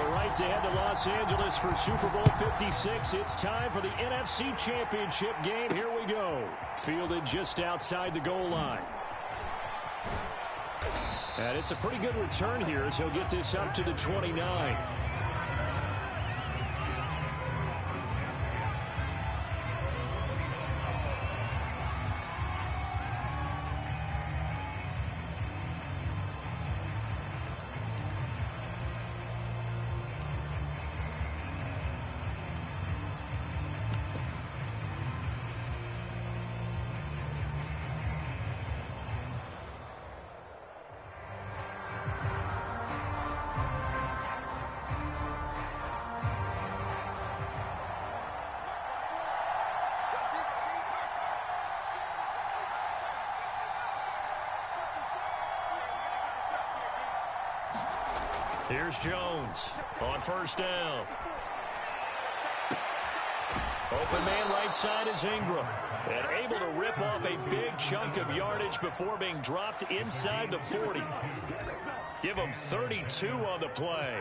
All right, to head to Los Angeles for Super Bowl 56. It's time for the NFC Championship game. Here we go. Fielded just outside the goal line. And it's a pretty good return here as he'll get this up to the 29. Here's Jones on first down. Open man right side is Ingram. And able to rip off a big chunk of yardage before being dropped inside the 40. Give him 32 on the play.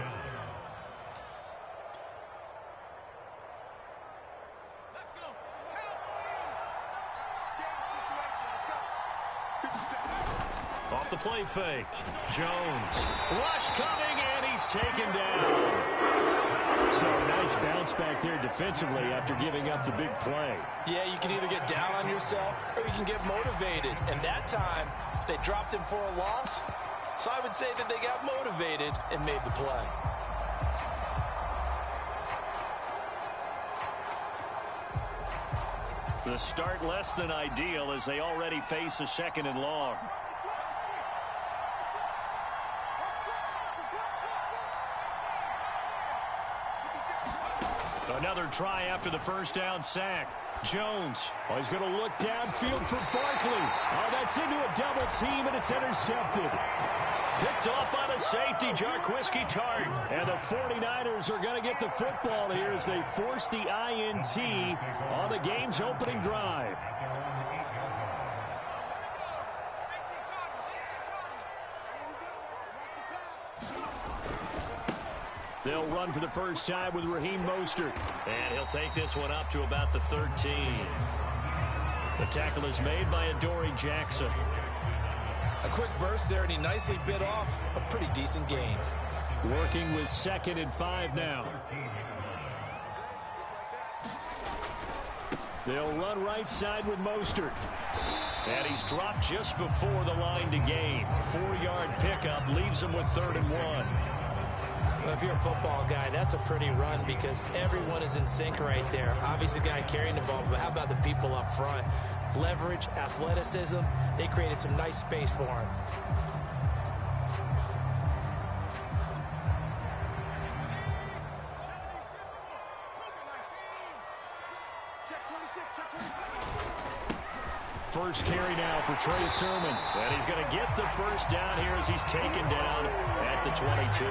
Off the play fake. Jones. Rush coming, and he's taken down. So nice bounce back there defensively after giving up the big play. Yeah, you can either get down on yourself or you can get motivated. And that time, they dropped him for a loss. So I would say that they got motivated and made the play. The start less than ideal as they already face a second and long. Another try after the first down sack. Jones. Oh, he's going to look downfield for Barkley. Oh, that's into a double team, and it's intercepted. Picked off by the safety, Jarquiski Tart. And the 49ers are going to get the football here as they force the INT on the game's opening drive. They'll run for the first time with Raheem Mostert. And he'll take this one up to about the 13. The tackle is made by Adoree Jackson. A quick burst there, and he nicely bit off a pretty decent gain. Working with 2nd and 5 now. They'll run right side with Mostert. And he's dropped just before the line to gain. 4-yard pickup leaves him with 3rd and 1. Well, if you're a football guy, that's a pretty run because everyone is in sync right there. Obviously, the guy carrying the ball, but how about the people up front? Leverage, athleticism, they created some nice space for him. First carry now for Trey Sermon. And he's going to get the first down here as he's taken down at the 22.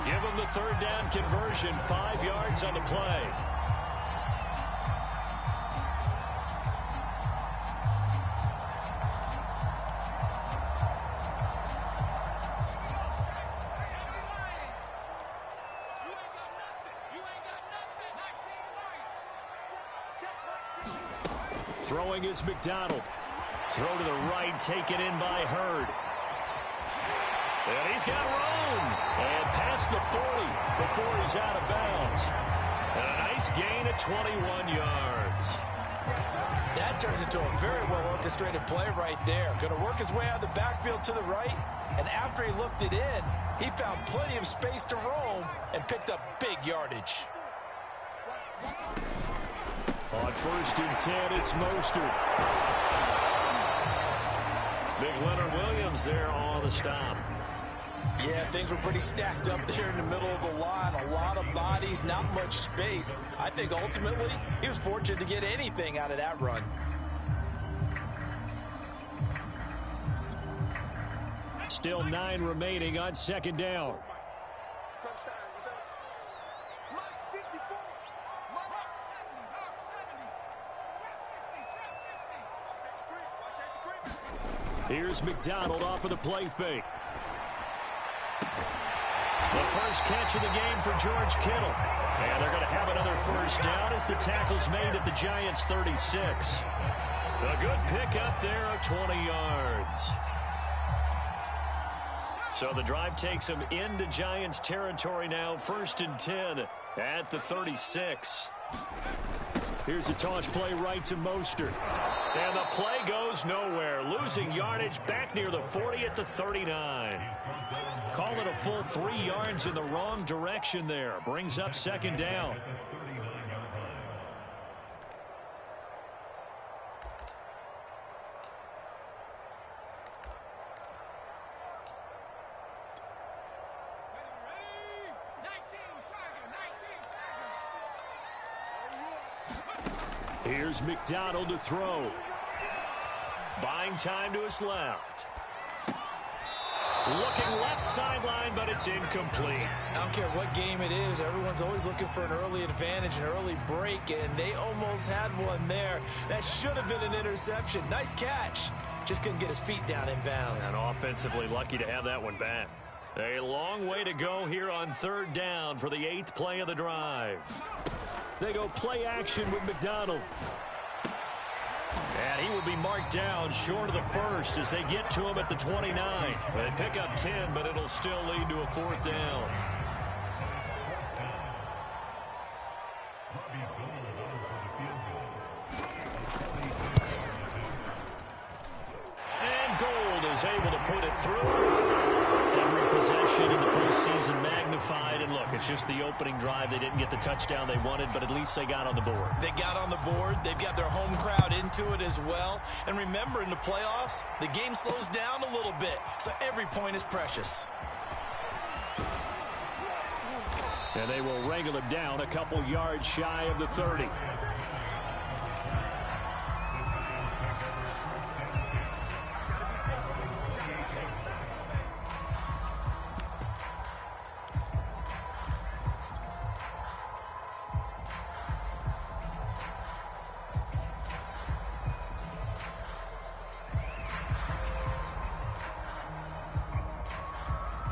Give him the 3rd down conversion, 5 yards on the play. Throwing is McDonald. Throw to the right, taken in by Hurd. And he's got room. And past the 40 before he's out of bounds. And a nice gain at 21 yards. That turned into a very well-orchestrated play right there. Going to work his way out of the backfield to the right. And after he looked it in, he found plenty of space to roam and picked up big yardage. On 1st and 10, it's Mostert. Big Leonard Williams there on the stop. Yeah, things were pretty stacked up there in the middle of the line. A lot of bodies, not much space. I think ultimately he was fortunate to get anything out of that run. Still 9 remaining on 2nd down. Here's McDonald off of the play fake. The first catch of the game for George Kittle. And they're going to have another first down as the tackle's made at the Giants' 36. A good pickup there of 20 yards. So the drive takes them into Giants territory now. 1st and 10 at the 36. Here's a toss play right to Mostert. And the play goes nowhere. Losing yardage back near the 40 at the 39. Call it a full 3 yards in the wrong direction there. Brings up 2nd down. Here's McDonald to throw. Buying time to his left. Looking left sideline, but it's incomplete. I don't care what game it is. Everyone's always looking for an early advantage, an early break, and they almost had one there. That should have been an interception. Nice catch. Just couldn't get his feet down in bounds. And offensively lucky to have that one back. A long way to go here on 3rd down for the 8th play of the drive. They go play action with McDonald. And he will be marked down short of the 1st as they get to him at the 29. They pick up 10, but it'll still lead to a 4th down. And Gold is able to put it through. Every possession in the postseason magnified. And look, it's just the opening drive. They didn't get the touchdown they wanted, but at least they got on the board. They got on the board. They've got their home crowd into it as well. And remember, in the playoffs, the game slows down a little bit, so every point is precious. And they will wrangle him down a couple yards shy of the 30.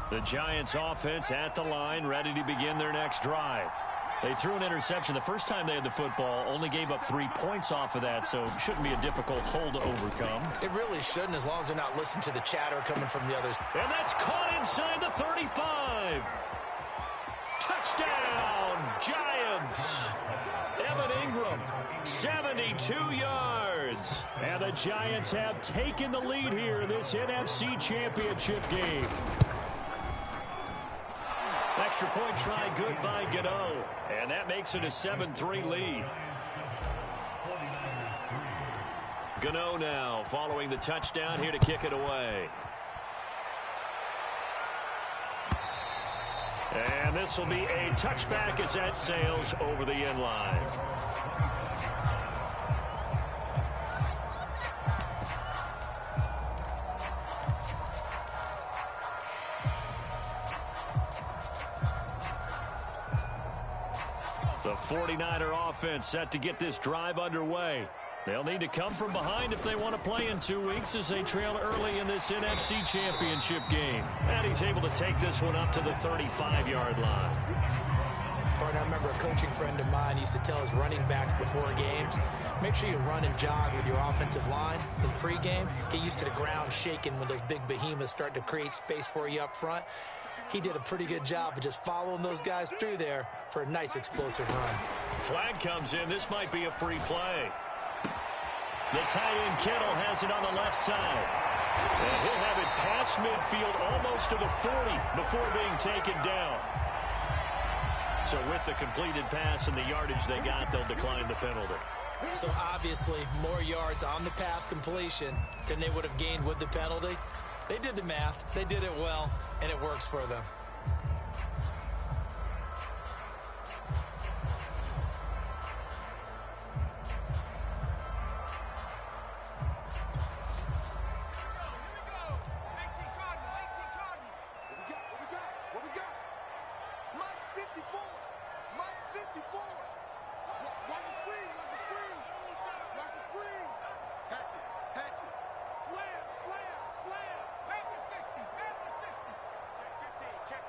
The Giants offense at the line, ready to begin their next drive. They threw an interception the first time they had the football, only gave up 3 points off of that, so shouldn't be a difficult hole to overcome. It really shouldn't, as long as they're not listening to the chatter coming from the others. And that's caught inside the 35. Touchdown, Giants. Evan Ingram, 72 yards. And the Giants have taken the lead here in this NFC Championship game. Extra point try good by Gano. And that makes it a 7-3 lead. Gano now following the touchdown here to kick it away. And this will be a touchback as that sails over the end line. The 49er offense set to get this drive underway. They'll need to come from behind if they want to play in 2 weeks as they trail early in this NFC Championship game. And he's able to take this one up to the 35-yard line. Partner, I remember a coaching friend of mine used to tell his running backs before games, make sure you run and jog with your offensive line in pregame. Get used to the ground shaking when those big behemoths start to create space for you up front. He did a pretty good job of just following those guys through there for a nice explosive run. Flag comes in. This might be a free play. The tight end Kittle has it on the left side. And he'll have it past midfield almost to the 40 before being taken down. So with the completed pass and the yardage they got, they'll decline the penalty. So obviously more yards on the pass completion than they would have gained with the penalty. They did the math. They did it well, and it works for them. Check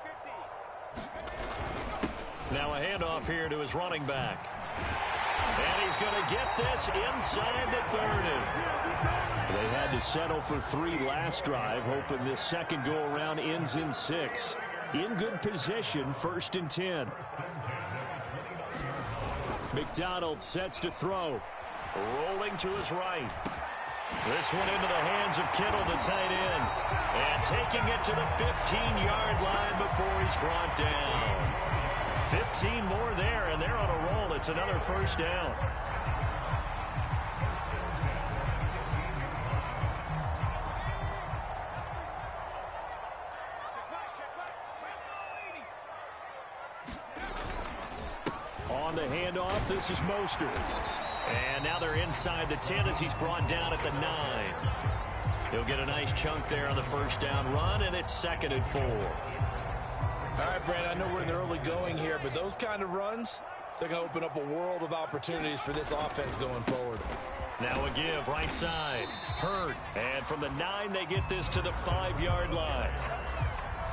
Now a handoff here to his running back. And he's going to get this inside the 30. They had to settle for 3 last drive, hoping this second go-around ends in 6. In good position, 1st and 10. McDonald sets to throw. Rolling to his right. This one into the hands of Kittle, the tight end. And taking it to the 15-yard line before he's brought down. 15 more there, and they're on a roll. It's another 1st down. On the handoff, this is Mostert. And now they're inside the 10 as he's brought down at the 9. He'll get a nice chunk there on the 1st down run, and it's 2nd and 4. All right, Brad, I know we're in the early going here, but those kind of runs, they're going to open up a world of opportunities for this offense going forward. Now a give, right side. Hurd. And from the 9, they get this to the 5-yard line.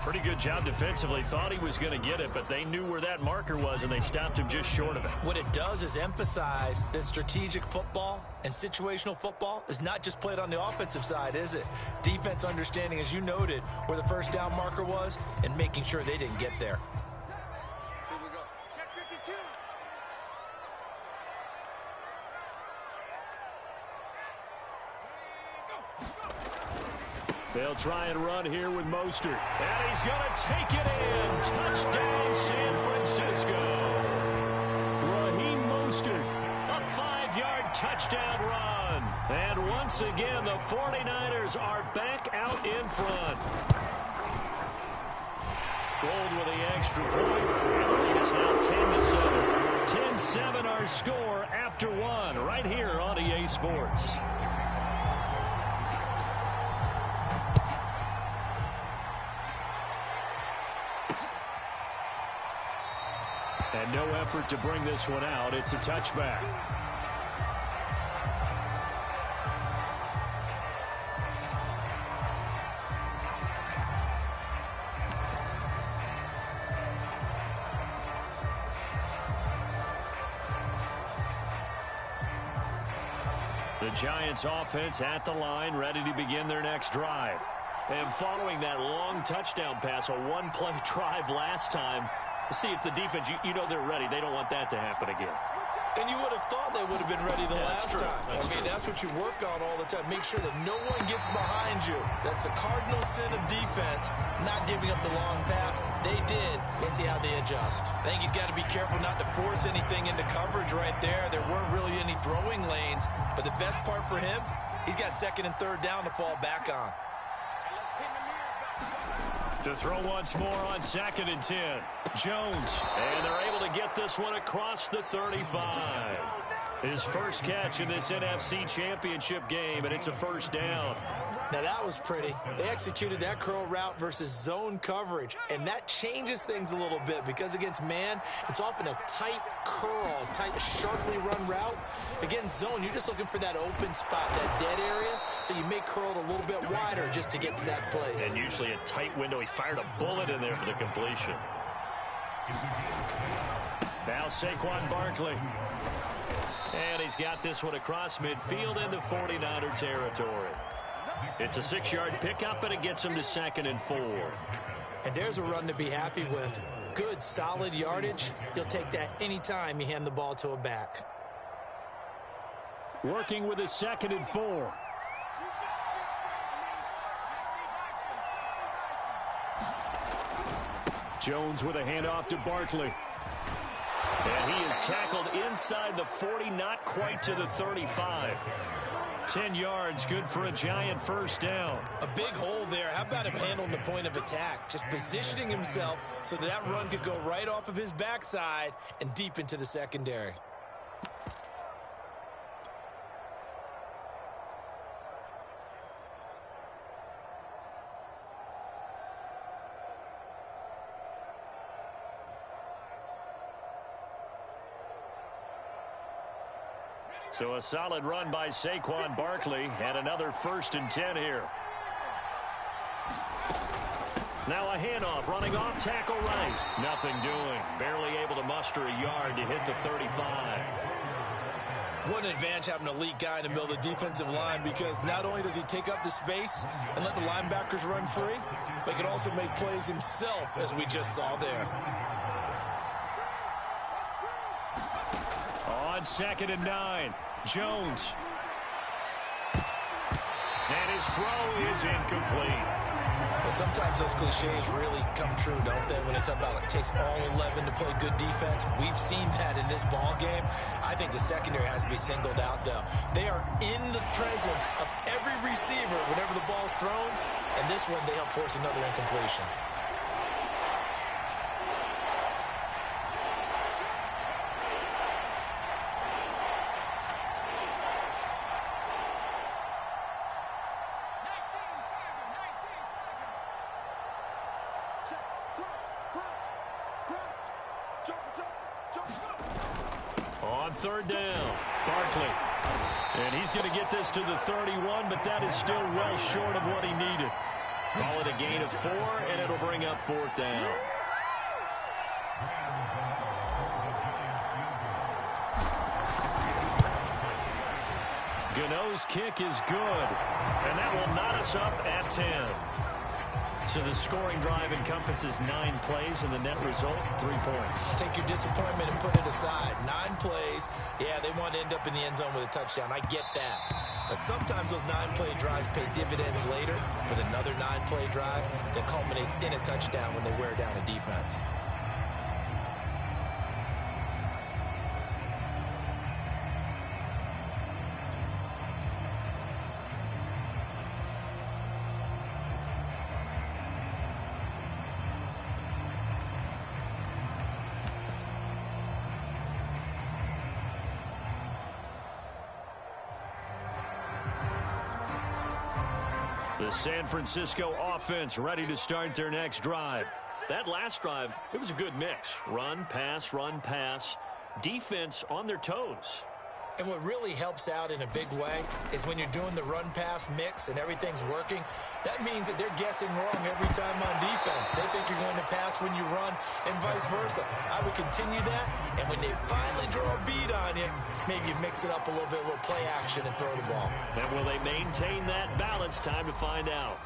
Pretty good job defensively. Thought he was going to get it, but they knew where that marker was, and they stopped him just short of it. What it does is emphasize that strategic football and situational football is not just played on the offensive side, is it? Defense understanding, as you noted, where the 1st down marker was and making sure they didn't get there. They'll try and run here with Mostert. And he's going to take it in. Touchdown, San Francisco. Raheem Mostert, a 5-yard touchdown run. And once again, the 49ers are back out in front. Gold with the extra point. And the lead is now 10-7. 10-7 our score after 1 right here on EA Sports. And no effort to bring this one out. It's a touchback. The Giants offense at the line, ready to begin their next drive. And following that long touchdown pass, a one-play drive last time, see if the defense, you know they're ready. They don't want that to happen again. And you would have thought they would have been ready the last time. That's what you work on all the time. Make sure that no one gets behind you. That's the cardinal sin of defense, not giving up the long pass. They did. Let's see how they adjust. I think he's got to be careful not to force anything into coverage right there. There weren't really any throwing lanes. But the best part for him, he's got 2nd and 3rd down to fall back on. To throw once more on 2nd and 10. Jones. And they're able to get this one across the 35. His first catch in this NFC Championship game, and it's a 1st down. Now that was pretty. They executed that curl route versus zone coverage, and that changes things a little bit because against man, it's often a tight curl, tight, sharply run route. Against zone, you're just looking for that open spot, that dead area, so you may curl it a little bit wider just to get to that place. And usually a tight window. He fired a bullet in there for the completion. Now Saquon Barkley. And he's got this one across midfield into 49er territory. It's a 6-yard pickup, and it gets him to 2nd and 4. And there's a run to be happy with. Good, solid yardage. You'll take that anytime you hand the ball to a back. Working with his 2nd and 4. Jones with a handoff to Barkley. And he is tackled inside the 40, not quite to the 35. 10 yards, good for a Giant 1st down. A big hole there. How about him handling the point of attack? Just positioning himself so that run could go right off of his backside and deep into the secondary. So a solid run by Saquon Barkley, and another 1st and 10 here. Now a handoff, running off tackle right. Nothing doing. Barely able to muster a yard to hit the 35. What an advantage having an elite guy in the middle of the defensive line, because not only does he take up the space and let the linebackers run free, but he can also make plays himself, as we just saw there. On 2nd and 9, Jones. And his throw is incomplete. Well, sometimes those cliches really come true, don't they? When they talk about it takes all 11 to play good defense. We've seen that in this ball game. I think the secondary has to be singled out, though. They are in the presence of every receiver whenever the ball's thrown, and this one they help force another incompletion. On 3rd down, Barkley. And he's going to get this to the 31, but that is still well short of what he needed. Call it a gain of 4, and it'll bring up 4th down. Gano's kick is good, and that will knot us up at 10. So the scoring drive encompasses 9 plays, and the net result, 3 points. Take your disappointment and put it aside. 9 plays. Yeah, they want to end up in the end zone with a touchdown. I get that. But sometimes those 9-play drives pay dividends later with another 9-play drive that culminates in a touchdown when they wear down a defense. The San Francisco offense ready to start their next drive. That last drive, it was a good mix. Run, pass, defense on their toes. And what really helps out in a big way is when you're doing the run-pass mix and everything's working, that means that they're guessing wrong every time on defense. They think you're going to pass when you run and vice versa. I would continue that, and when they finally draw a beat on you, maybe you mix it up a little bit, a little play action and throw the ball. And will they maintain that balance? Time to find out.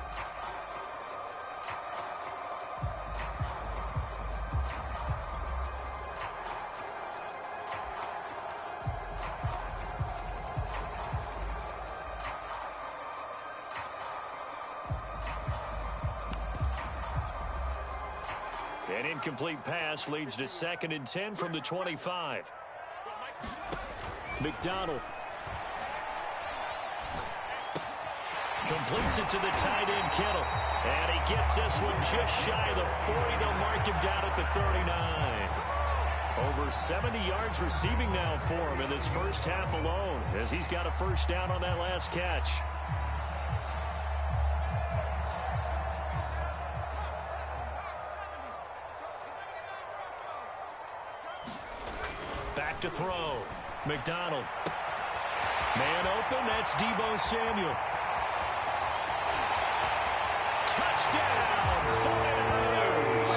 An incomplete pass leads to 2nd and 10 from the 25. McDonald completes it to the tight end, Kittle. And he gets this one just shy of the 40. They'll mark him down at the 39. Over 70 yards receiving now for him in this first half alone, as he's got a first down on that last catch. Back to throw. McDonald. Man open. That's Deebo Samuel. Touchdown, 49ers.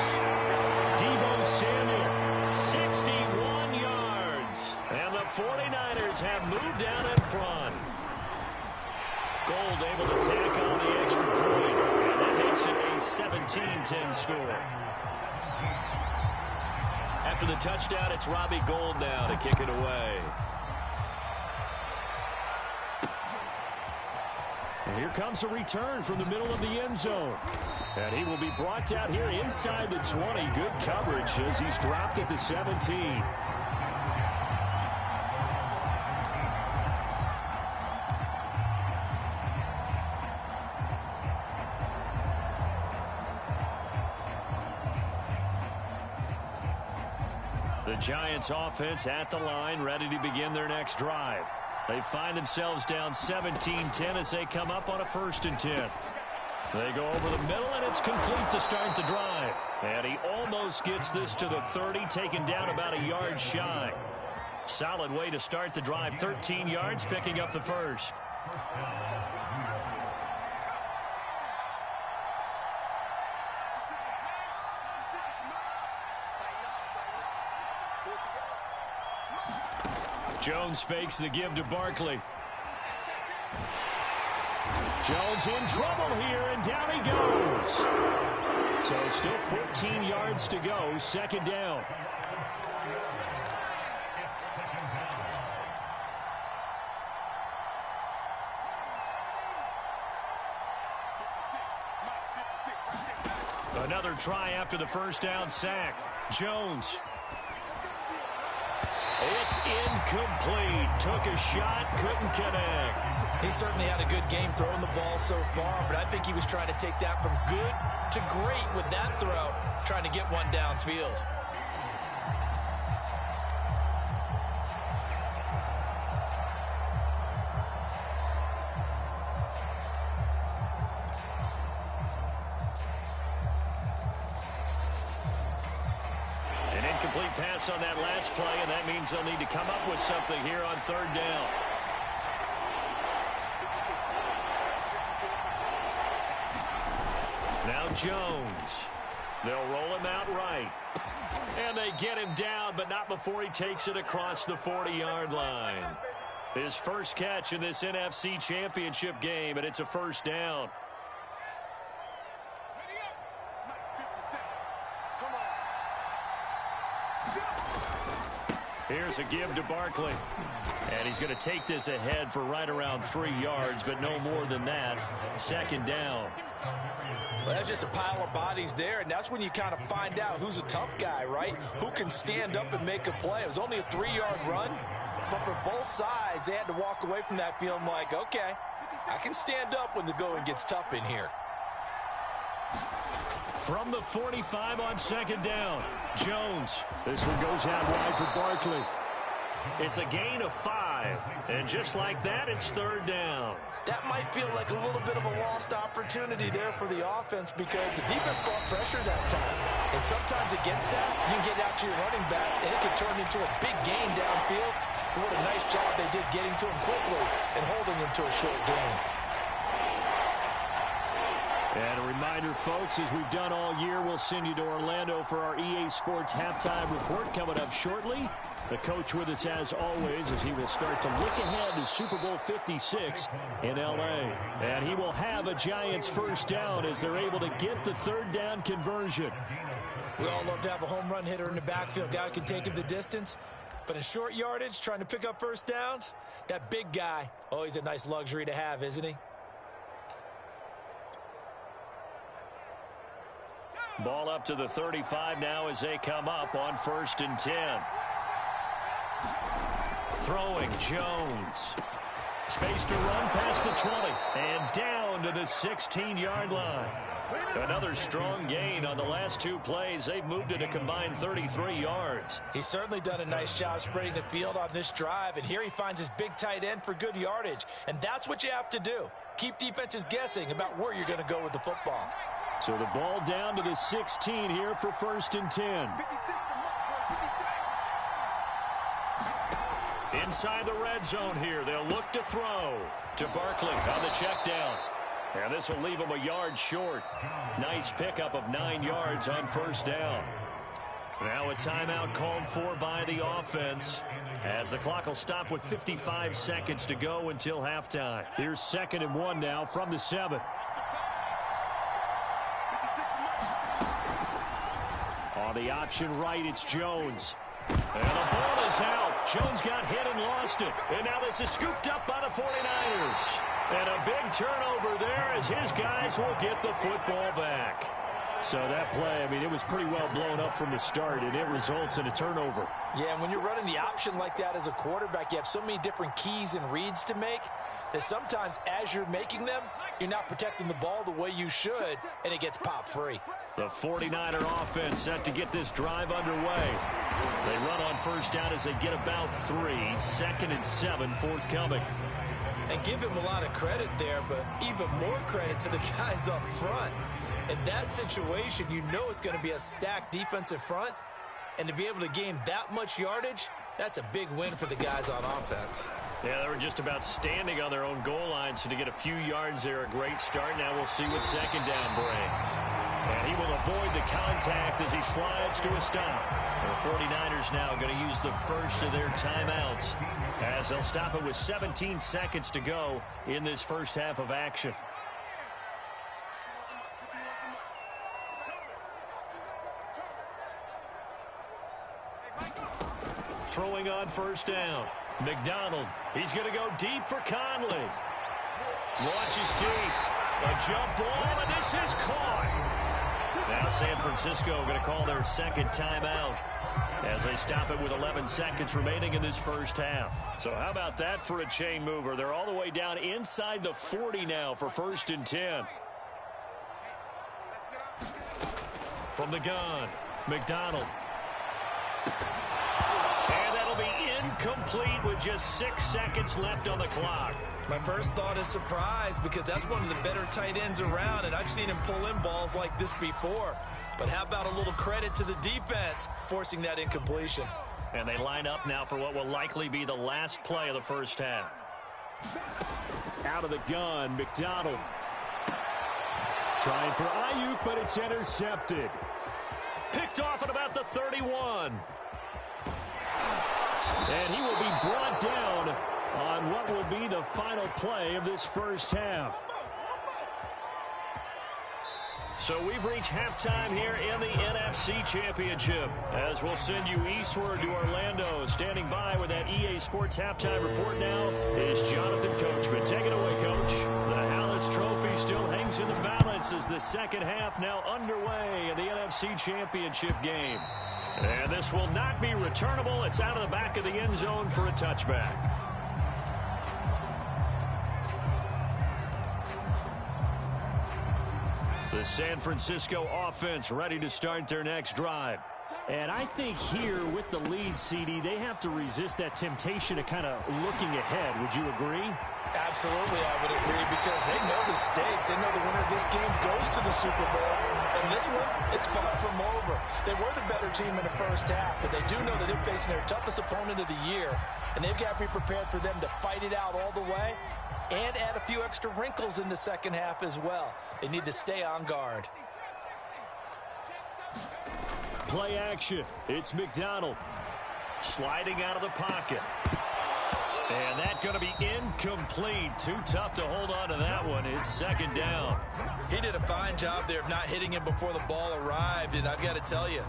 Deebo Samuel, 61 yards. And the 49ers have moved down in front. Gold able to tack on the extra point. And that makes it a 17-10 score. After the touchdown, it's Robbie Gould now to kick it away. And here comes a return from the middle of the end zone. And he will be brought out here inside the 20. Good coverage as he's dropped at the 17. The Giants offense at the line, ready to begin their next drive. They find themselves down 17-10 as they come up on a 1st and 10. They go over the middle, and it's complete to start the drive. And he almost gets this to the 30, taken down about a yard shy. Solid way to start the drive, 13 yards, picking up the first. Jones fakes the give to Barkley. Jones in trouble here, and down he goes. So still 14 yards to go, second down. Another try after the first down sack. Jones. It's incomplete. Took a shot, couldn't connect. He certainly had a good game throwing the ball so far, but I think he was trying to take that from good to great with that throw, trying to get one downfield. Incomplete pass on that last play, and that means they'll need to come up with something here on third down. Now Jones. They'll roll him out right. And they get him down, but not before he takes it across the 40-yard line. His first catch in this NFC Championship game, and it's a first down. Here's a give to Barkley. And he's going to take this ahead for right around 3 yards, but no more than that. Second down. Well, that's just a pile of bodies there, and that's when you kind of find out who's a tough guy, right? Who can stand up and make a play. It was only a 3-yard run, but for both sides, they had to walk away from that feeling like, okay, I can stand up when the going gets tough in here. From the 45 on second down, Jones. This one goes out wide for Barkley. It's a gain of 5, and just like that, it's third down. That might feel like a little bit of a lost opportunity there for the offense because the defense brought pressure that time. And sometimes against that, you can get out to your running back, and it can turn into a big gain downfield. But what a nice job they did getting to him quickly and holding him to a short gain. And a reminder, folks, as we've done all year, we'll send you to Orlando for our EA Sports halftime report coming up shortly. The coach with us, as always, as he will start to look ahead to Super Bowl 56 in L.A. And he will have a Giants first down as they're able to get the third down conversion. We all love to have a home run hitter in the backfield. Guy who can take it the distance. But in short yardage, trying to pick up first downs, that big guy, always a nice luxury to have, isn't he? Ball up to the 35 now as they come up on 1st and 10. Throwing Jones. Space to run past the 20 and down to the 16-yard line. Another strong gain on the last 2 plays. They've moved it a combined 33 yards. He's certainly done a nice job spreading the field on this drive, and here he finds his big tight end for good yardage. And that's what you have to do. Keep defenses guessing about where you're going to go with the football. So the ball down to the 16 here for 1st and 10. Inside the red zone here. They'll look to throw to Barkley on the check down. And this will leave him a yard short. Nice pickup of 9 yards on first down. Now a timeout called for by the offense as the clock will stop with 55 seconds to go until halftime. Here's 2nd and 1 now from the 7. On the option right, it's Jones. And the ball is out. Jones got hit and lost it. And now this is scooped up by the 49ers. And a big turnover there as his guys will get the football back. So that play, I mean, it was pretty well blown up from the start, and it results in a turnover. Yeah, and when you're running the option like that as a quarterback, you have so many different keys and reads to make that sometimes as you're making them, you're not protecting the ball the way you should, and it gets popped free. The 49er offense set to get this drive underway. They run on first down as they get about 3. 2nd and 7 forthcoming. And give him a lot of credit there, but even more credit to the guys up front. In that situation, you know it's going to be a stacked defensive front. And to be able to gain that much yardage, that's a big win for the guys on offense. Yeah, they were just about standing on their own goal line, so to get a few yards there, a great start. Now we'll see what second down brings. And he will avoid the contact as he slides to a stop. The 49ers now going to use the first of their timeouts as they'll stop it with 17 seconds to go in this first half of action. Throwing on first down. McDonald, he's going to go deep for Conley. Launches deep. A jump ball, and this is caught. Now San Francisco going to call their second timeout as they stop it with 11 seconds remaining in this first half. So how about that for a chain mover? They're all the way down inside the 40 now for 1st and 10. From the gun, McDonald. And that'll be incomplete with just 6 seconds left on the clock. My first thought is surprise because that's one of the better tight ends around, and I've seen him pull in balls like this before. But how about a little credit to the defense forcing that incompletion? And they line up now for what will likely be the last play of the first half. Out of the gun, McDonald. Trying for Ayuk, but it's intercepted. Picked off at about the 31. And he will be brought down on what will be the final play of this first half. So we've reached halftime here in the NFC Championship as we'll send you eastward to Orlando. Standing by with that EA Sports halftime report now is Jonathan Coachman. Take it away, Coach. The Hallis Trophy still hangs in the balance as the second half now underway in the NFC Championship game. And this will not be returnable. It's out of the back of the end zone for a touchback. The San Francisco offense ready to start their next drive. And I think here with the lead, CD, they have to resist that temptation of kind of looking ahead. Would you agree? Absolutely, I would agree, because they know the stakes. They know the winner of this game goes to the Super Bowl. And this one, it's far from over. They were the better team in the first half, but they do know that they're facing their toughest opponent of the year, and they've got to be prepared for them to fight it out all the way and add a few extra wrinkles in the second half as well. They need to stay on guard. Play action. It's McDonald sliding out of the pocket. And that's going to be incomplete. Too tough to hold on to that one. It's second down. He did a fine job there of not hitting him before the ball arrived, and I've got to tell you,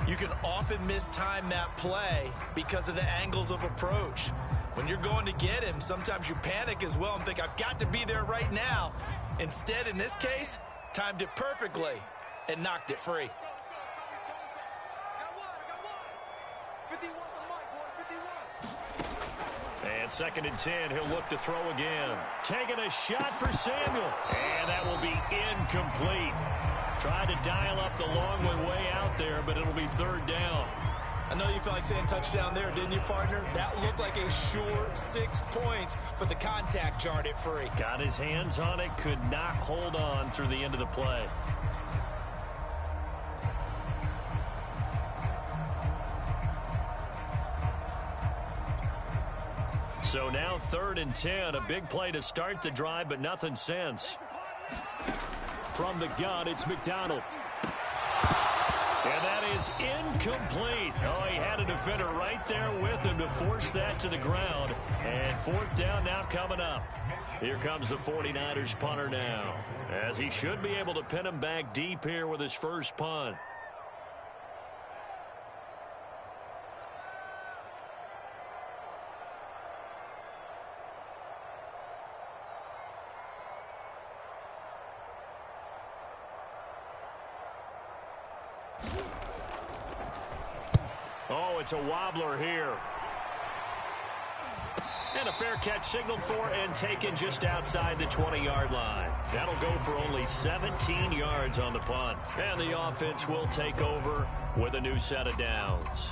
you can often mistime that play because of the angles of approach. When you're going to get him, sometimes you panic as well and think, I've got to be there right now. Instead, in this case, timed it perfectly and knocked it free. And 2nd and 10, he'll look to throw again. Taking a shot for Samuel. And that will be incomplete. Tried to dial up the long way out there, but it'll be 3rd down. I know you felt like saying touchdown there, didn't you, partner? That looked like a sure 6 points, but the contact jarred it free. Got his hands on it, could not hold on through the end of the play. So now 3rd and 10, a big play to start the drive, but nothing since. From the gun, it's McDonald. And that is incomplete. Oh, he had a defender right there with him to force that to the ground. And 4th down now coming up. Here comes the 49ers punter now, as he should be able to pin him back deep here with his first punt. Oh, it's a wobbler here. And a fair catch signaled for and taken just outside the 20-yard line. That'll go for only 17 yards on the punt. And the offense will take over with a new set of downs.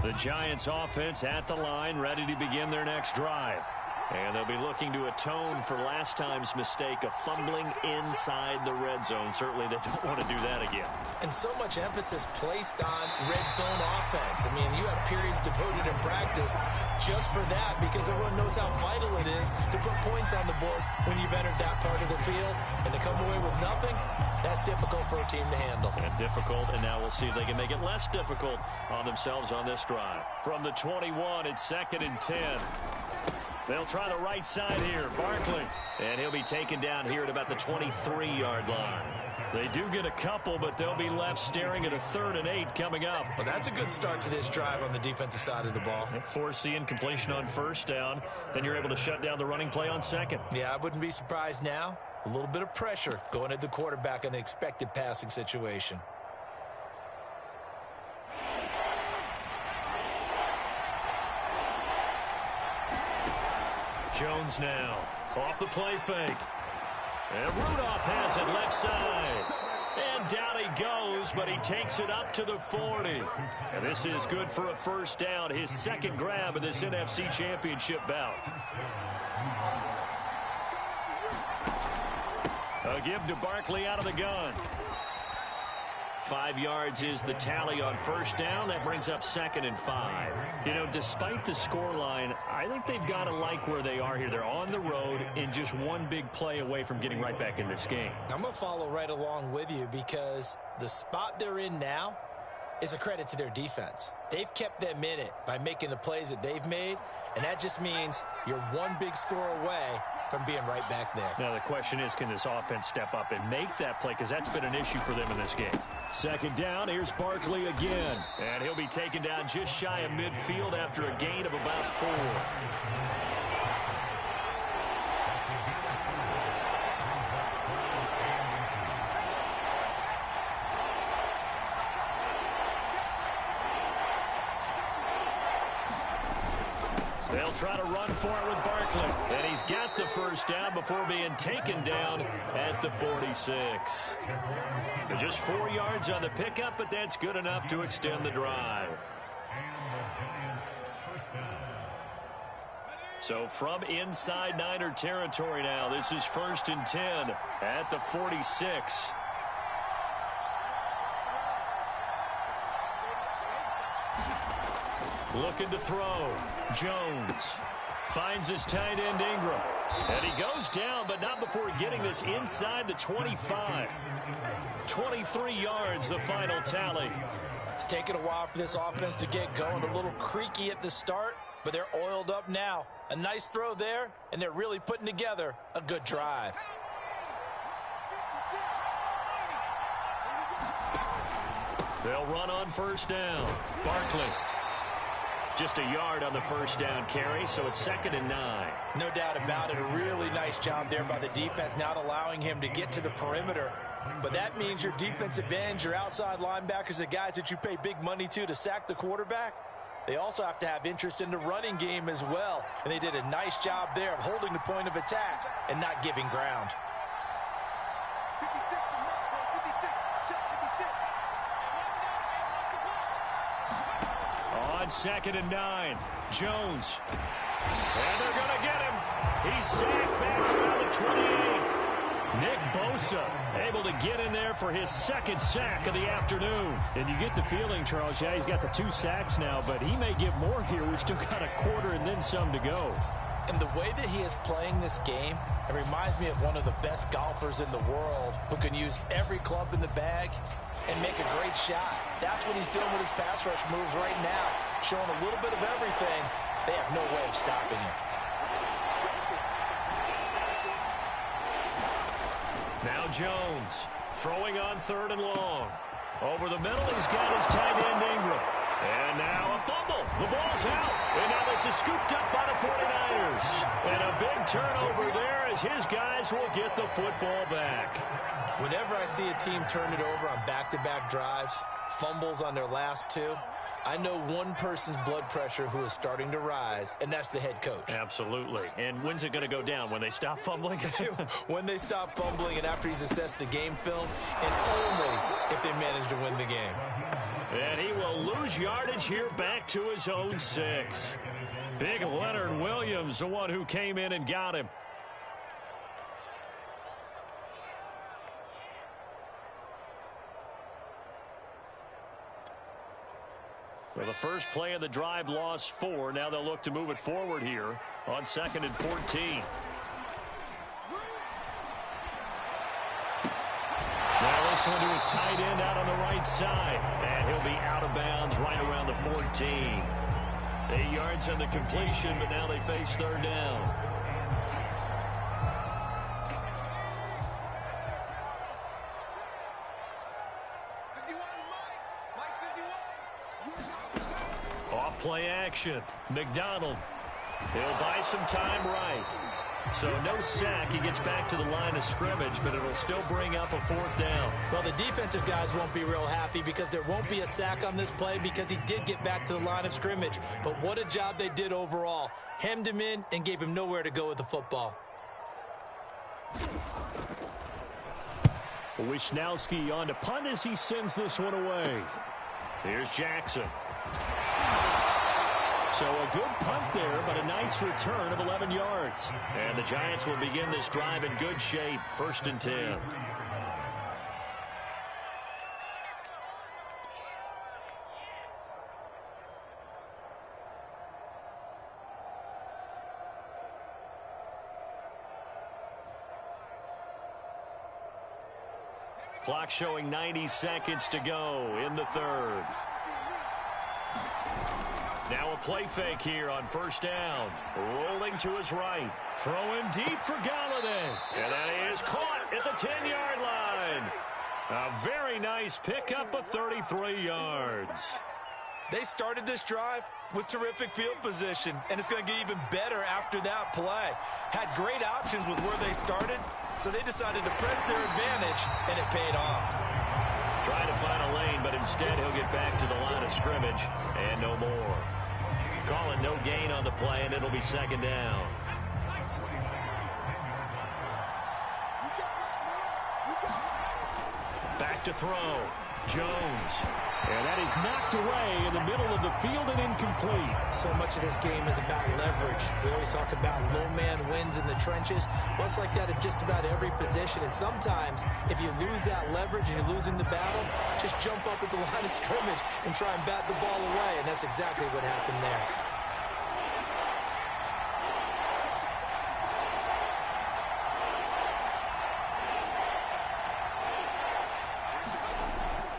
The Giants offense at the line, ready to begin their next drive. And they'll be looking to atone for last time's mistake of fumbling inside the red zone. Certainly they don't want to do that again. And so much emphasis placed on red zone offense. I mean, you have periods devoted in practice just for that because everyone knows how vital it is to put points on the board when you've entered that part of the field. And to come away with nothing, that's difficult for a team to handle. And difficult, and now we'll see if they can make it less difficult on themselves on this drive. From the 21, it's 2nd and 10. They'll try the right side here. Barkley. And he'll be taken down here at about the 23-yard line. They do get a couple, but they'll be left staring at a 3rd and 8 coming up. Well, that's a good start to this drive on the defensive side of the ball. Force the incompletion on 1st down. Then you're able to shut down the running play on 2nd. Yeah, I wouldn't be surprised now. A little bit of pressure going at the quarterback in an expected passing situation. Jones now off the play fake. And Rudolph has it left side. And down he goes, but he takes it up to the 40. And this is good for a 1st down, his 2nd grab in this NFC Championship bout. A give to Barkley out of the gun. 5 yards is the tally on 1st down. That brings up 2nd and 5. You know, despite the scoreline, I think they've got to like where they are here. They're on the road and just one big play away from getting right back in this game. I'm going to follow right along with you because the spot they're in now is a credit to their defense. They've kept them in it by making the plays that they've made, and that just means you're one big score away from being right back there. Now the question is, can this offense step up and make that play, because that's been an issue for them in this game. 2nd down, here's Barkley again. And he'll be taken down just shy of midfield after a gain of about 4. They'll try to run for it with Barkley. And he's got the 1st down before being taken down at the 46. Just 4 yards on the pickup, but that's good enough to extend the drive. So from inside Niner territory now, this is 1st and 10 at the 46. Looking to throw. Jones finds his tight end Ingram. And he goes down, but not before getting this inside the 25. 23 yards, the final tally. It's taken a while for this offense to get going. A little creaky at the start, but they're oiled up now. A nice throw there, and they're really putting together a good drive. They'll run on 1st down. Barkley. Just a yard on the 1st down carry, so it's 2nd and 9. No doubt about it. A really nice job there by the defense, not allowing him to get to the perimeter. But that means your defensive ends, your outside linebackers, the guys that you pay big money to sack the quarterback, they also have to have interest in the running game as well. And they did a nice job there of holding the point of attack and not giving ground. On 2nd and 9, Jones. And they're going to get him. He's sacked back around the 28. Nick Bosa able to get in there for his 2nd sack of the afternoon. And you get the feeling, Charles, yeah, he's got the 2 sacks now, but he may get more here. We've still got a quarter and then some to go. And the way that he is playing this game, it reminds me of one of the best golfers in the world who can use every club in the bag and make a great shot. That's what he's doing with his pass rush moves right now, showing a little bit of everything. They have no way of stopping him. Now Jones throwing on 3rd and long. Over the middle, he's got his tight end Ingram. And now a fumble. The ball's out. And now this is scooped up by the 49ers. And a big turnover there as his guys will get the football back. Whenever I see a team turn it over on back-to-back drives, fumbles on their last 2, I know one person's blood pressure who is starting to rise, and that's the head coach. Absolutely. And when's it going to go down? When they stop fumbling? When they stop fumbling and after he's assessed the game film, and only if they manage to win the game. And he will lose yardage here back to his own 6. Big Leonard Williams, the one who came in and got him. So the first play of the drive lost 4. Now they'll look to move it forward here on 2nd and 14. his tight end out on the right side. And he'll be out of bounds right around the 14. 8 yards on the completion, but now they face third down. Off play action. McDonald. He'll buy some time right. So no sack. He gets back to the line of scrimmage, but it'll still bring up a fourth down. Well, the defensive guys won't be real happy because there won't be a sack on this play because he did get back to the line of scrimmage. But what a job they did overall. Hemmed him in and gave him nowhere to go with the football. Wisnowski on to punt as he sends this one away. Here's Jackson. So a good punt there, but a nice return of 11 yards. And the Giants will begin this drive in good shape, 1st and 10. Clock showing 90 seconds to go in the third. Now a play fake here on 1st down. Rolling to his right. Throwing deep for Galladay. And that is caught at the 10-yard line. A very nice pickup of 33 yards. They started this drive with terrific field position, and it's going to get even better after that play. Had great options with where they started, so they decided to press their advantage, and it paid off. Trying to find a lane, but instead he'll get back to the line of scrimmage, and no more. Calling no gain on the play, and it'll be 2nd down. Back to throw. Jones. And that is knocked away in the middle of the field and incomplete. So much of this game is about leverage. We always talk about low man wins in the trenches. Well, it's like that at just about every position. And sometimes, if you lose that leverage and you're losing the battle, just jump up at the line of scrimmage and try and bat the ball away. And that's exactly what happened there.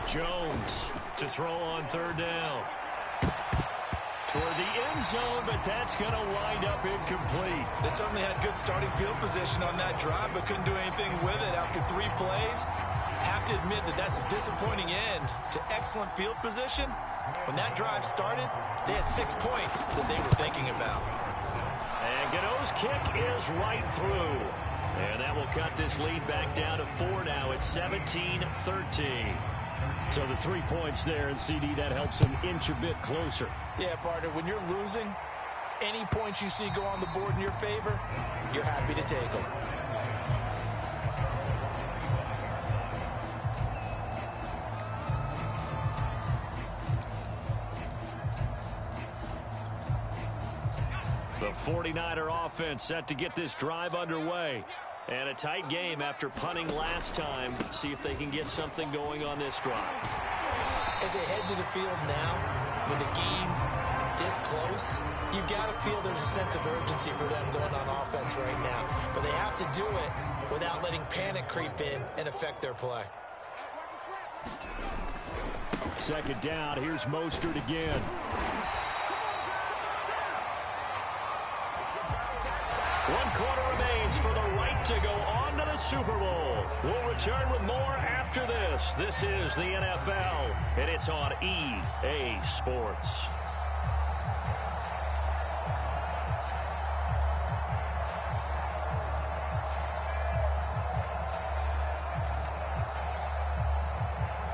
Jones to throw on 3rd down. Toward the end zone, but that's going to wind up incomplete. They certainly had good starting field position on that drive, but couldn't do anything with it after 3 plays. Have to admit that that's a disappointing end to excellent field position. When that drive started, they had 6 points that they were thinking about. And Gano's kick is right through. And that will cut this lead back down to 4 now. It's 17-13. So the 3 points there, and CD, that helps him inch a bit closer. Yeah, partner, when you're losing, any points you see go on the board in your favor, you're happy to take them. The 49er offense set to get this drive underway. And a tight game after punting last time. See if they can get something going on this drive. As they head to the field now, with the game this close, you've got to feel there's a sense of urgency for them going on offense right now. But they have to do it without letting panic creep in and affect their play. 2nd down. Here's Mostert again. One quarter remains for the right to go on to the Super Bowl. We'll return with more after this. This is the NFL, and it's on EA Sports.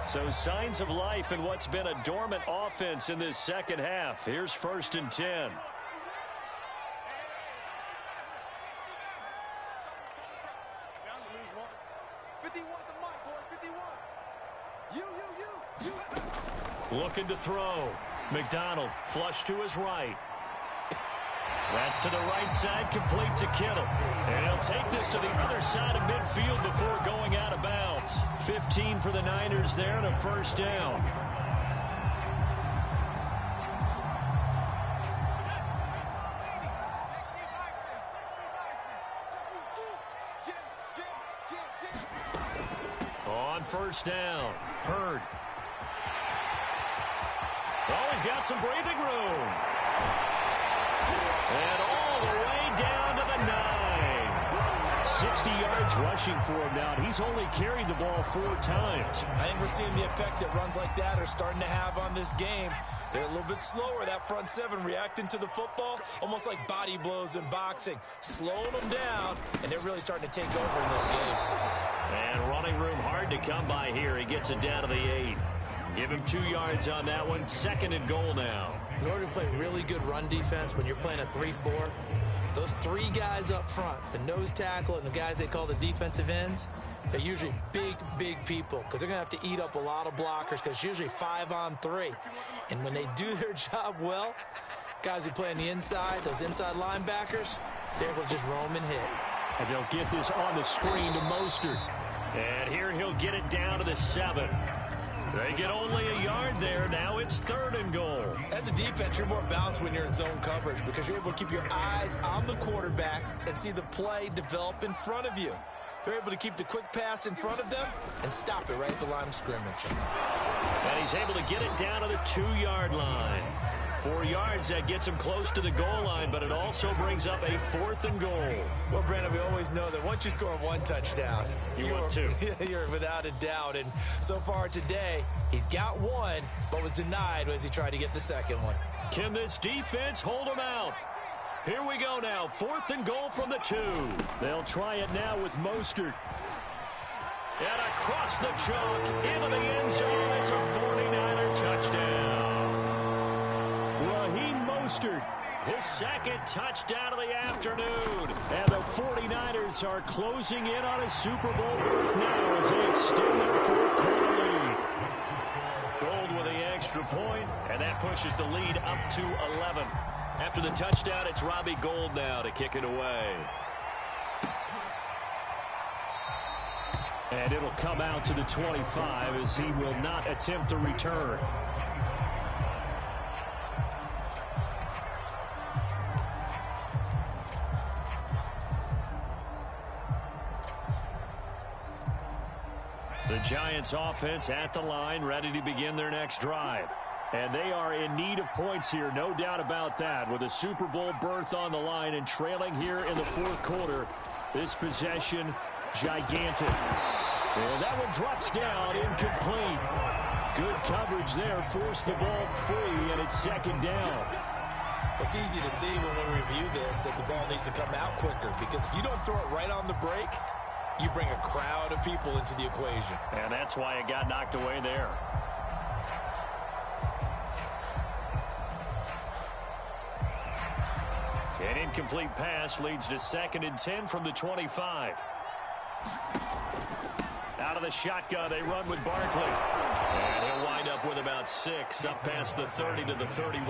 So signs of life in what's been a dormant offense in this 2nd half. Here's 1st and 10. Looking to throw. McDonald flush to his right. That's to the right side, complete to Kittle. And he'll take this to the other side of midfield before going out of bounds. 15 for the Niners there and a 1st down. On on first down. Hurd. Oh, he's got some breathing room. And all the way down to the 9. 60 yards rushing for him now. He's only carried the ball 4 times. I think we're seeing the effect that runs like that are starting to have on this game. They're a little bit slower, that front 7, reacting to the football, almost like body blows in boxing, slowing them down, and they're really starting to take over in this game. And running room hard to come by here. He gets it down to the 8. Give him 2 yards on that one. 2nd and goal now. In order to play really good run defense when you're playing a 3-4, those 3 guys up front, the nose tackle and the guys they call the defensive ends, they're usually big, big people because they're going to have to eat up a lot of blockers because it's usually 5-on-3. And when they do their job well, guys who play on the inside, those inside linebackers, they're able to just roam and hit. And they'll get this on the screen to Mostert. And here he'll get it down to the 7. They get only a yard there. Now it's 3rd and goal. As a defense, you're more balanced when you're in zone coverage because you're able to keep your eyes on the quarterback and see the play develop in front of you. They're able to keep the quick pass in front of them and stop it right at the line of scrimmage. And he's able to get it down to the 2-yard line. 4 yards, that gets him close to the goal line, but it also brings up a 4th and goal. Well, Brandon, we always know that once you score 1 touchdown, you're without a doubt. And so far today, he's got 1, but was denied as he tried to get the 2nd one. Can this defense hold him out? Here we go now, 4th and goal from the 2. They'll try it now with Mostert. And across the chalk, into the end zone, it's a 49er touchdown. Raheem Mostert, his 2nd touchdown of the afternoon. And the 49ers are closing in on a Super Bowl now as they extend their 4th quarter lead. Gold with the extra point, and that pushes the lead up to 11. After the touchdown, it's Robbie Gould now to kick it away. And it'll come out to the 25 as he will not attempt a return. The Giants offense at the line, ready to begin their next drive. And they are in need of points here, no doubt about that. With a Super Bowl berth on the line and trailing here in the 4th quarter, this possession gigantic. And that one drops down, incomplete. Good coverage there, forced the ball free, and it's 2nd down. It's easy to see when we review this that the ball needs to come out quicker because if you don't throw it right on the break, you bring a crowd of people into the equation. And that's why it got knocked away there. An incomplete pass leads to 2nd and 10 from the 25. Out of the shotgun, they run with Barkley. And he'll wind up with about 6, up past the 30 to the 31.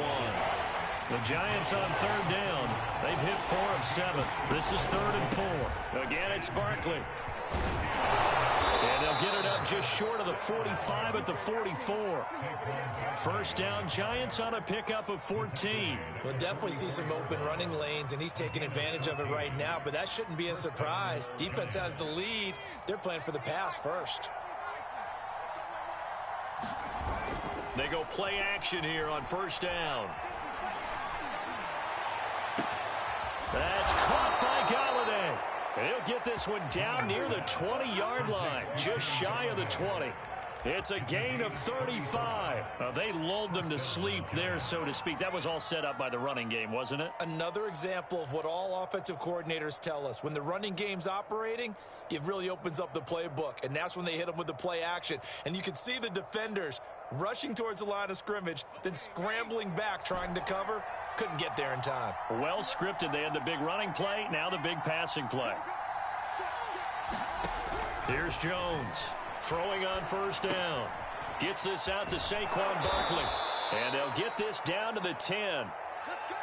The Giants on 3rd down. They've hit 4 of 7. This is 3rd and 4. Again, it's Barkley. And they'll get it up just short of the 45 at the 44. First down, Giants on a pickup of 14. We'll definitely see some open running lanes, and he's taking advantage of it right now, but that shouldn't be a surprise. Defense has the lead. They're playing for the pass first. They go play action here on first down. That's caught by Golladay. And he'll get this one down near the 20-yard line, just shy of the 20. It's a gain of 35. They lulled them to sleep there, so to speak. That was all set up by the running game, wasn't it? Another example of what all offensive coordinators tell us. When the running game's operating, it really opens up the playbook, and that's when they hit them with the play action. And you can see the defenders rushing towards the line of scrimmage, then scrambling back trying to cover. Couldn't get there in time. Well scripted. They had the big running play, now the big passing play. Here's Jones. Throwing on first down. Gets this out to Saquon Barkley. And they'll get this down to the 10.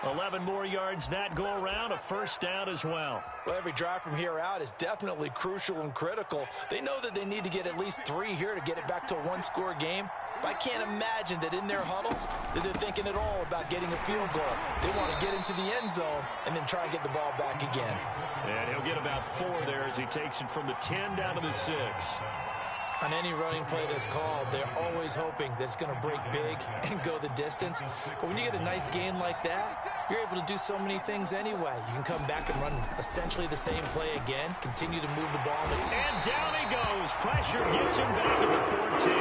11 more yards that go around, a first down as well. Well, every drive from here out is definitely crucial and critical. They know that they need to get at least 3 here to get it back to a one-score game. But I can't imagine that in their huddle that they're thinking at all about getting a field goal. They want to get into the end zone and then try and get the ball back again. And he'll get about 4 there as he takes it from the 10 down to the 6. On any running play that's called, they're always hoping that it's going to break big and go the distance. But when you get a nice gain like that, you're able to do so many things anyway. You can come back and run essentially the same play again, continue to move the ball. And down he goes. Pressure gets him back at the 14.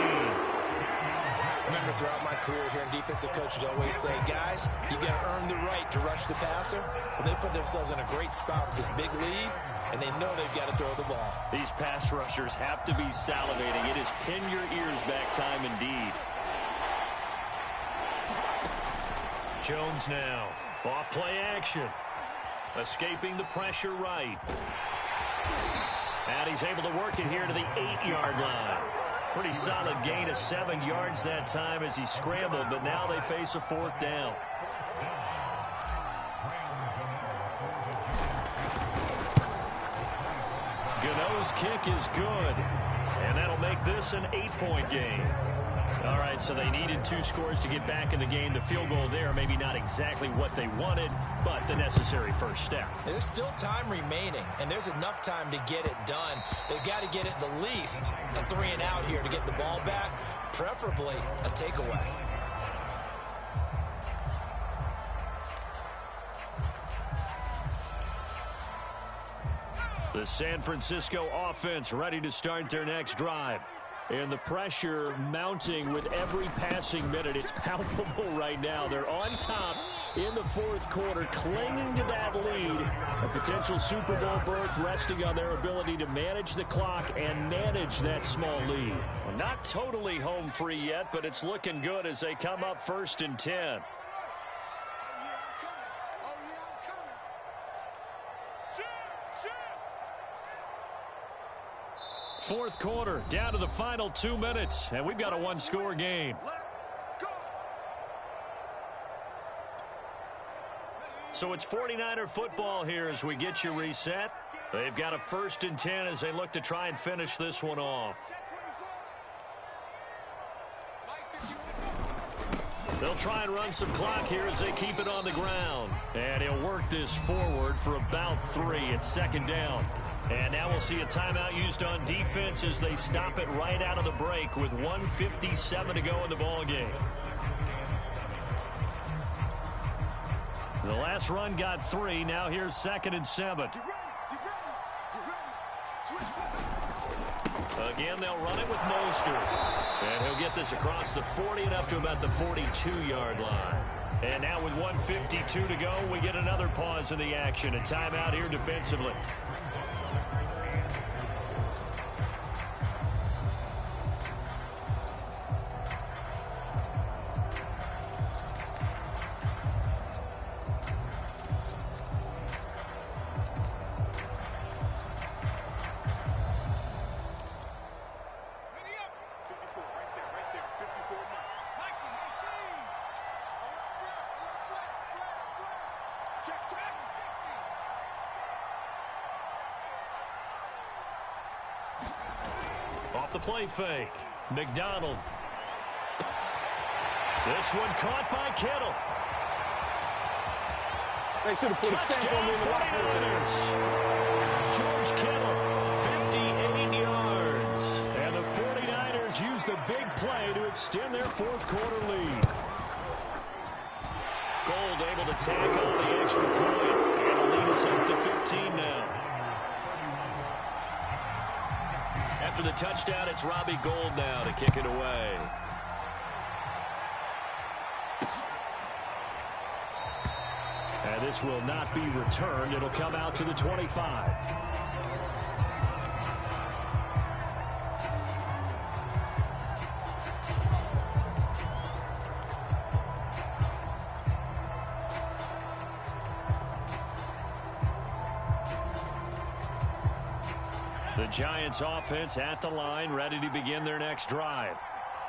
Remember, throughout my career here in defensive coaches always say, guys, you got to earn the right to rush the passer. Well, they put themselves in a great spot with this big lead, and they know they've got to throw the ball. These pass rushers have to be salivating. It is pin your ears back time indeed. Jones now. Off play action. Escaping the pressure right. And he's able to work it here to the 8-yard line. Pretty solid gain of 7 yards that time as he scrambled, but now they face a 4th down. Gano's kick is good, and that'll make this an 8-point game. All right, so they needed 2 scores to get back in the game. The field goal there, maybe not exactly what they wanted, but the necessary first step. There's still time remaining, and there's enough time to get it done. They've got to get it the least a 3-and-out here to get the ball back, preferably a takeaway. The San Francisco offense ready to start their next drive. And the pressure mounting with every passing minute. It's palpable right now. They're on top in the 4th quarter, clinging to that lead. A potential Super Bowl berth resting on their ability to manage the clock and manage that small lead. Well, not totally home free yet, but it's looking good as they come up 1st and 10. Fourth quarter, down to the final 2 minutes, and we've got a 1-score game. So it's 49er football here as we get you reset. They've got a 1st and 10 as they look to try and finish this one off. They'll try and run some clock here as they keep it on the ground. And he'll work this forward for about 3. It's 2nd down. And now we'll see a timeout used on defense as they stop it right out of the break with 1:57 to go in the ballgame. The last run got 3. Now here's 2nd and 7. Again, they'll run it with Mostert. And he'll get this across the 40 and up to about the 42-yard line. And now with 1:52 to go, we get another pause in the action. A timeout here defensively. Off the play fake. McDonald. This one caught by Kittle. They should have put a stamp on the 49ers. George Kittle, 58 yards. And the 49ers use the big play to extend their 4th quarter lead. Gold able to tack on the extra point. And the lead is up to 15 now. After the touchdown, it's Robbie Gould now to kick it away. And this will not be returned. It'll come out to the 25. The Giants offense at the line, ready to begin their next drive.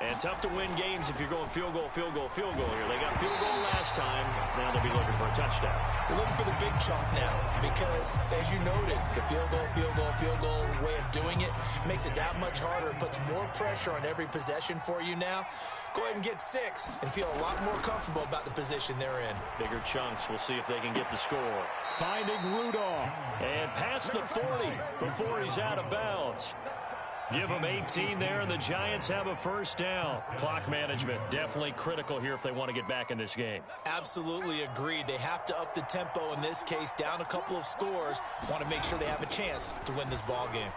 And tough to win games if you're going field goal, field goal, field goal here. They got field goal last time. Now they'll be looking for a touchdown. They're looking for the big chunk now because, as you noted, the field goal way of doing it makes it that much harder. It puts more pressure on every possession for you now. Go ahead and get 6 and feel a lot more comfortable about the position they're in. Bigger chunks. We'll see if they can get the score. Finding Rudolph. And past the 40 before he's out of bounds. Give them 18 there, and the Giants have a first down. Clock management, definitely critical here if they want to get back in this game. Absolutely agreed. They have to up the tempo in this case, down a couple of scores. Want to make sure they have a chance to win this ball game.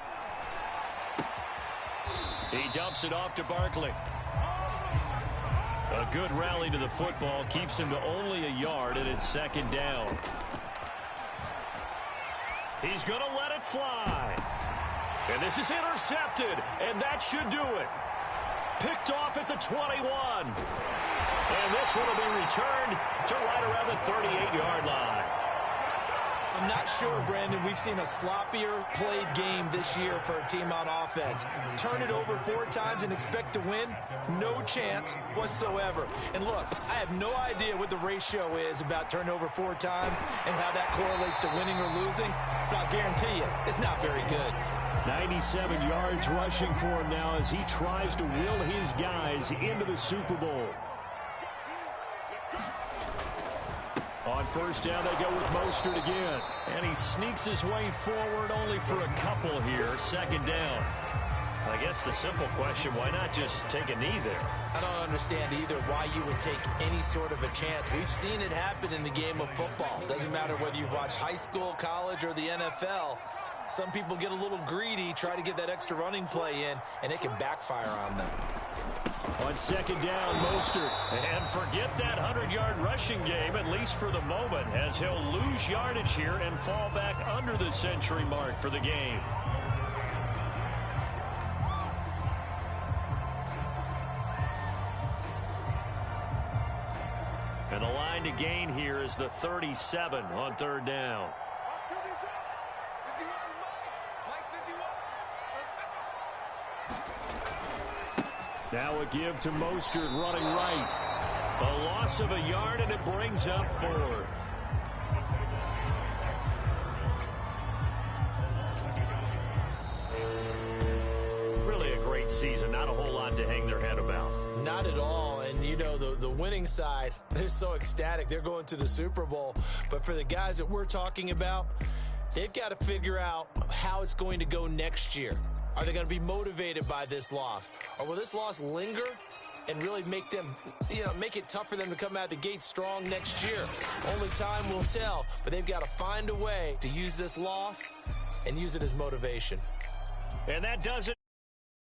He dumps it off to Barkley. A good rally to the football keeps him to only a yard, and it's second down. He's going to let it fly. And this is intercepted, and that should do it. Picked off at the 21. And this one will be returned to right around the 38-yard line. I'm not sure, Brandon, we've seen a sloppier played game this year for a team on offense. Turn it over 4 times and expect to win? No chance whatsoever. And look, I have no idea what the ratio is about turnover 4 times and how that correlates to winning or losing, but I'll guarantee you, it's not very good. 97 yards rushing for him now as he tries to will his guys into the Super Bowl. On first down, they go with Mostert again. And he sneaks his way forward only for a couple here. Second down. I guess the simple question, why not just take a knee there? I don't understand either why you would take any sort of a chance. We've seen it happen in the game of football. Doesn't matter whether you've watched high school, college, or the NFL. Some people get a little greedy, try to get that extra running play in, and it can backfire on them. On second down, Mostert. And forget that 100-yard rushing game, at least for the moment, as he'll lose yardage here and fall back under the century mark for the game. And the line to gain here is the 37 on third down. Now a give to Mostert running right. A loss of a yard, and it brings up 4th. Really a great season. Not a whole lot to hang their head about. Not at all. And, you know, the winning side, they're so ecstatic. They're going to the Super Bowl. But for the guys that we're talking about, they've got to figure out how it's going to go next year. Are they going to be motivated by this loss? Or will this loss linger and really make them, make it tough for them to come out the gate strong next year? Only time will tell, but they've got to find a way to use this loss and use it as motivation. And that does it.